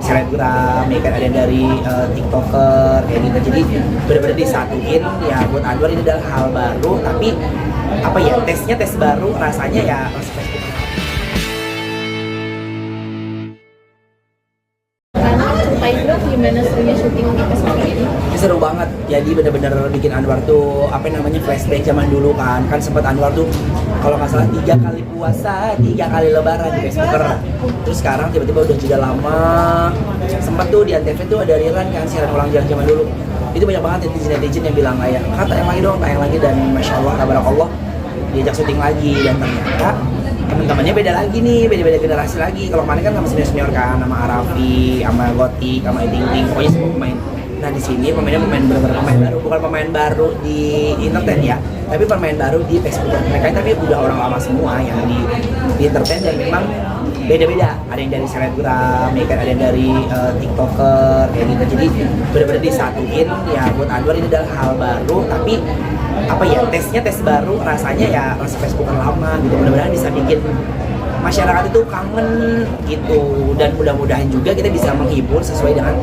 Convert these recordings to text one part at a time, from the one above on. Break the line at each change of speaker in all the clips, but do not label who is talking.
selebgram, ya kan, ada yang dari tiktoker kayak gitu. Jadi benar-benar disatuin ya. Buat Anwar ini adalah hal baru, tapi apa ya, tes baru, rasanya ya
ceritain dong gimana serunya syuting di festival ini.
ini seru banget. Jadi benar-benar bikin Anwar tuh apa namanya, flashback zaman dulu kan sempat Anwar tuh kalau nggak salah 3 kali puasa, 3 kali lebaran di Facebooker. Terus sekarang tiba-tiba udah jeda lama, sempat tuh di Antv tuh ada rerun kan, siaran ulang zaman dulu. Itu banyak banget netizen yang bilang kayak, tayang lagi dong, tayang lagi. Dan masya Allah, tabarakallah, diajak syuting lagi. Dan ternyata teman-temannya beda lagi nih, beda generasi lagi. Kalau kemarin kan sama senior kan, sama Arafi, sama Gotik, sama Ting, pokoknya semua pemain. Nah di sini pemainnya benar-benar pemain baru, bukan pemain baru di entertain ya, tapi pemain baru di Facebook. Mereka tapi udah orang lama semua yang di entertain, dan memang beda-beda. Ada yang dari selebgram, ya kan, ada yang dari tiktoker kayak gitu. Jadi benar-benar disatuin ya. Buat Anwar ini adalah hal baru, tapi apa ya, tes baru, rasanya ya rasa Facebook lama gitu. Mudah-mudahan bisa bikin masyarakat itu kangen gitu, dan mudah-mudahan juga kita bisa menghibur sesuai dengan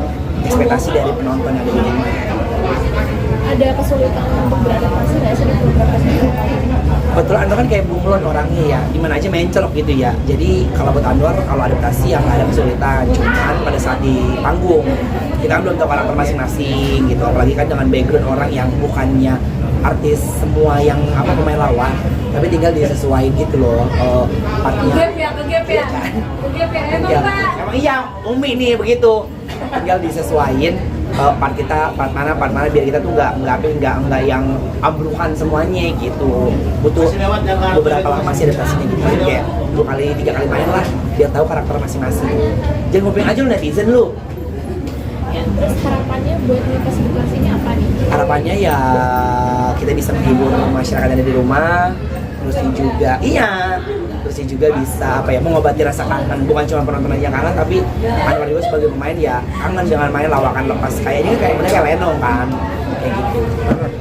ekspektasi dari penonton yang ada di rumah.
Ada kesulitan untuk beradaptasi nggak sih di program festival kali ini?
Betul, Anwar kan kayak bunglon orangnya ya, dimana aja mencolok gitu ya. Jadi kalau buat Anwar, kalau adaptasi yang ada kesulitan, cuman pada saat di panggung kita kan belum tahu karakter masing-masing gitu. Apalagi kan dengan background orang yang bukannya artis semua yang pemain lawan, tapi tinggal disesuaikan gitu loh partnya.
Kegep ya,
Emang iya, Umi nih begitu. Tinggal disesuaikan part mana biar kita tuh nggak yang ambrukan semuanya gitu. Butuh beberapa lama sih adaptasinya gitu. Jadi kayak 2 kali 3 kali main lah biar tahu karakter masing-masing. Jangan ngomongin aja lu netizen lu.
Ya, terus harapannya buat festival ini apa nih?
Harapannya ya kita bisa menghibur masyarakat yang ada di rumah, terus juga bisa mengobati rasa kangen. Bukan cuma penonton aja yang kangen, tapi Anwar juga sebagai pemain ya kangen dengan main lawakan lepas. Kayak mereka Leno kan, kayak gitu.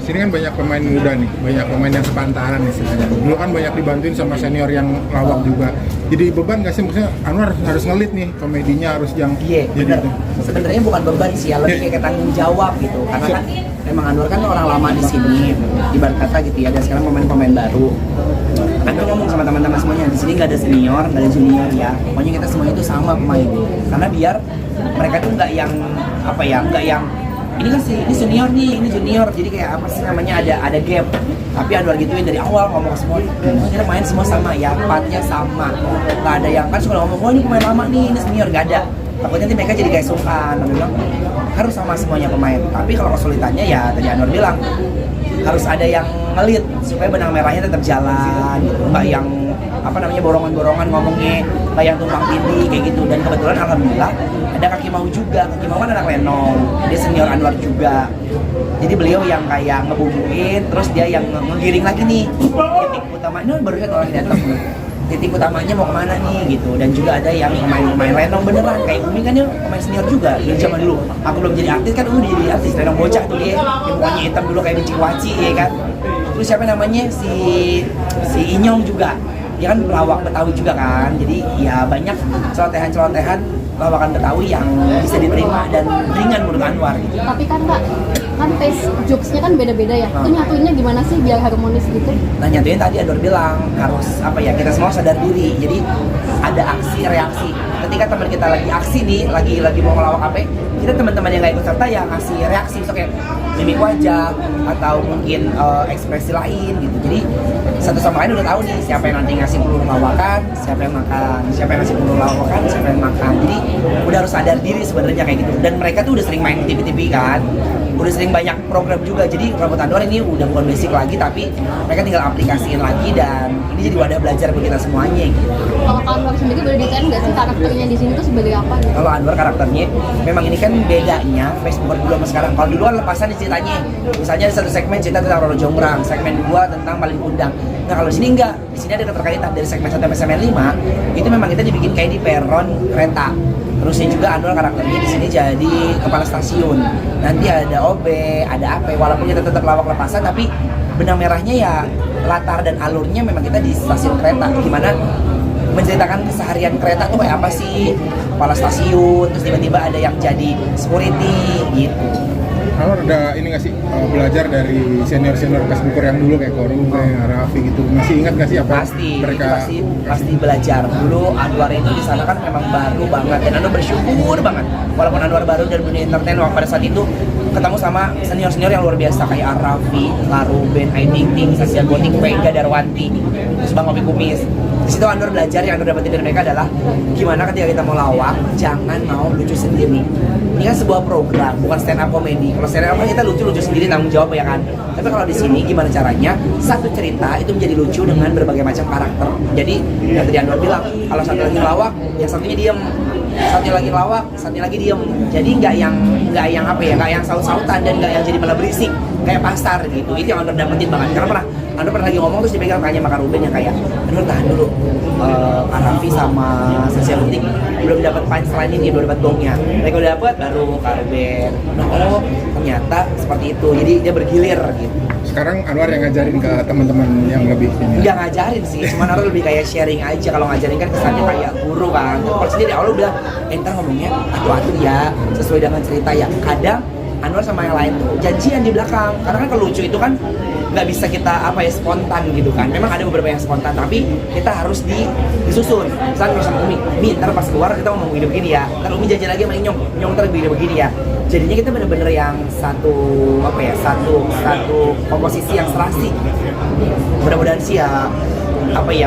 Sini kan banyak pemain muda nih, banyak pemain yang sepantaran nih sebenarnya. Dulu kan banyak dibantuin sama senior yang lawak juga. Jadi beban nggak sih, maksudnya Anwar harus ngelit nih, komedinya harus yang
bener. Sebenarnya bukan beban sih, ya lebih kayak tanggung jawab gitu. Karena kan memang Anwar kan orang lama di sini, ibarat kata gitu ya. Dan sekarang pemain baru. Anwar ngomong sama teman-teman semuanya, di sini nggak ada senior, nggak ada junior ya. Pokoknya kita semuanya itu sama pemain. Karena biar mereka tuh nggak yang ini kan sih, ini senior nih, ini junior, jadi kayak apa sih namanya, ada gap. Tapi Anwar gituin dari awal, ngomong semua, kita main semua sama ya, partnya sama. Nggak ada yang kan suka ngomong, ini pemain lama nih, ini senior, nggak ada. Takutnya nanti mereka jadi kayak sungkan. Anwar bilang harus sama semuanya pemain. Tapi kalau kesulitannya ya tadi Anwar bilang harus ada yang ngelit supaya benang merahnya tetap jalan gitu. Nggak yang borongan-borongan ngomongnya, nggak yang tumpang tindih kayak gitu. Dan kebetulan alhamdulillah ada Kaki Mau juga. Kaki Mau kan anak Lenong, dia senior Anwar juga. Jadi beliau yang kayak ngebumbuin, terus dia yang ngegiring lagi nih titik utama. Ini barusan orang datang, titik utamanya mau kemana nih gitu. Dan juga ada yang pemain Lenong beneran, kayak Umi kan dia pemain senior juga dari zaman dulu. Aku belum jadi artis kan, Umi jadi artis. Lenong bocah tuh dia, yang mukanya hitam dulu kayak benci waci ya kan. Terus siapa namanya, si Inyong juga, dia kan pelawak Betawi juga kan. Jadi ya banyak celotehan lawakan Betawi yang bisa diterima dan ringan menurut Anwar gitu.
Tapi kan Kak, kan pace jokesnya kan beda-beda ya. Itu nyatuinnya gimana sih biar harmonis gitu?
Nah nyatuin tadi Anwar bilang harus kita semua sadar diri. Jadi ada aksi reaksi. Ketika teman kita lagi aksi nih, lagi mau ngelawak kita teman-teman yang nggak ikut serta yang ngasih reaksi, misalnya kayak mimik wajah atau mungkin ekspresi lain gitu. Jadi satu sama lain udah tahu nih siapa yang nanti ngasih peluru lawakan, siapa yang makan, siapa yang ngasih peluru lawakan, siapa yang makan. Jadi udah harus sadar diri sebenarnya kayak gitu. Dan mereka tuh udah sering main di TV kan, udah sering banyak program juga. Jadi Rambut Anwar ini udah bukan basic lagi, tapi mereka tinggal aplikasiin lagi, dan ini jadi wadah belajar buat kita semuanya gitu.
Kalau Anwar sendiri boleh diceritain nggak sih karakternya di sini tuh sebagai apa gitu?
Kalau Anwar karakternya memang ini kan bedanya Facebook dulu sama sekarang. Kalau dulu kan lepasan di ceritanya, misalnya ada satu segmen cerita tentang Roro Jonggrang, segmen 2 tentang Malin Kundang. Nah kalau di sini enggak, di sini ada keterkaitan dari segmen 1 sampai segmen 5. Itu memang kita dibikin kayak di peron kereta. Terusnya juga Anwar karakternya di sini jadi kepala stasiun. Nanti ada OB, ada AP, walaupun kita tetap lawak lepasan, tapi benang merahnya ya latar dan alurnya memang kita di stasiun kereta, gimana menceritakan keseharian kereta tuh kayak apa sih, kepala stasiun, terus tiba-tiba ada yang jadi security gitu.
Anwar ada ini nggak sih belajar dari senior Facebooker yang dulu kayak Korum, kayak Raffi gitu, masih ingat nggak sih apa
Pasti,
mereka
pasti belajar. Dulu Anwar itu di sana kan memang baru banget dan Anwar bersyukur banget. Walaupun Anwar baru dari dunia entertain, pada saat itu ketemu sama senior yang luar biasa kayak Raffi, Laruben, Aiding Ting, Sasya Gotik, Vega, Darwanti, terus Bang Obi Kumis. Di situ Anwar belajar, yang Anwar dapetin dari mereka adalah gimana ketika kita mau lawak, jangan mau lucu sendiri. Ini kan sebuah program, bukan stand up comedy. Kalau stand up comedy kita lucu sendiri, tanggung jawab ya kan. Tapi kalau di sini gimana caranya satu cerita itu menjadi lucu dengan berbagai macam karakter. Jadi yang tadi Anwar bilang, kalau satu lagi lawak, yang satunya diem, satunya lagi lawak, satunya lagi diem. Jadi nggak yang saut-sautan dan nggak yang jadi malah berisik kayak pasar gitu. Itu yang Anwar dapetin banget. Karena Anwar pernah lagi ngomong terus dipegang tanya sama Kak Ruben yang kayak, Anwar tahan dulu, Kak Raffi sama Sasya Gotik belum dapat punchline ini, belum dapat gongnya. Mereka udah dapat baru Kak Ruben. Oh ternyata seperti itu. Jadi dia bergilir gitu.
sekarang Anwar yang ngajarin ke teman-teman yang lebih ini.
Nggak ngajarin sih, cuma Anwar lebih kayak sharing aja. Kalau ngajarin kan kesannya kayak guru kan. Kalau sendiri awal bilang, entar ngomongnya atu-atu ya, sesuai dengan cerita ya. Kadang Anwar sama yang lain tuh janjian di belakang. Karena kan kalau lucu itu kan nggak bisa kita spontan gitu kan. Memang ada beberapa yang spontan, tapi kita harus disusun. Misalnya kalau sama Umi, ntar pas keluar kita ngomong begini ya. Ntar Umi janji lagi sama Inyong ntar begini ya. Jadinya kita bener-bener yang satu komposisi yang serasi. Mudah-mudahan sih ya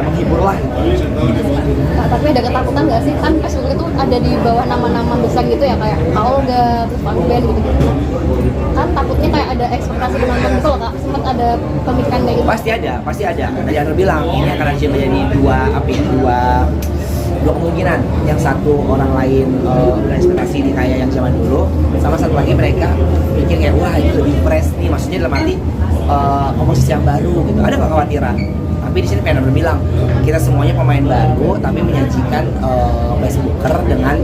menghibur lah.
Nah, tapi ada ketakutan nggak sih, kan Facebook itu ada di bawah nama-nama besar gitu ya, kayak Olga, terus Pak Ruben gitu. Kan takutnya kayak ada ekspektasi penonton gitu loh Kak, sempat ada pemikiran kayak gitu.
Pasti ada. Tadi Anwar bilang ini akan ada menjadi dua kemungkinan. Yang satu orang lain berekspektasi ini kayak yang zaman dulu, sama satu lagi mereka pikir kayak wah itu lebih fresh nih, maksudnya dalam arti komposisi yang baru gitu. Ada kekhawatiran. Tapi di sini pengen bilang kita semuanya pemain baru, tapi menyajikan Facebooker dengan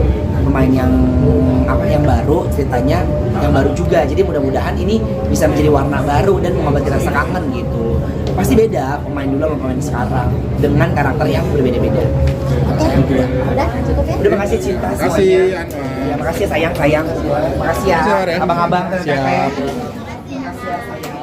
pemain yang baru, ceritanya yang baru juga. Jadi mudah-mudahan ini bisa menjadi warna baru dan mengobati rasa kangen gitu. Pasti beda pemain dulu sama pemain sekarang dengan karakter yang berbeda-beda.
Oke, udah cukup ya.
Udah, makasih cinta
Makasih
semuanya.
Anwar.
Ya, makasih ya sayang. Makasih ya
Makasih, Anwar, ya.
abang-abang.
Siap.
Makasih ya sayang.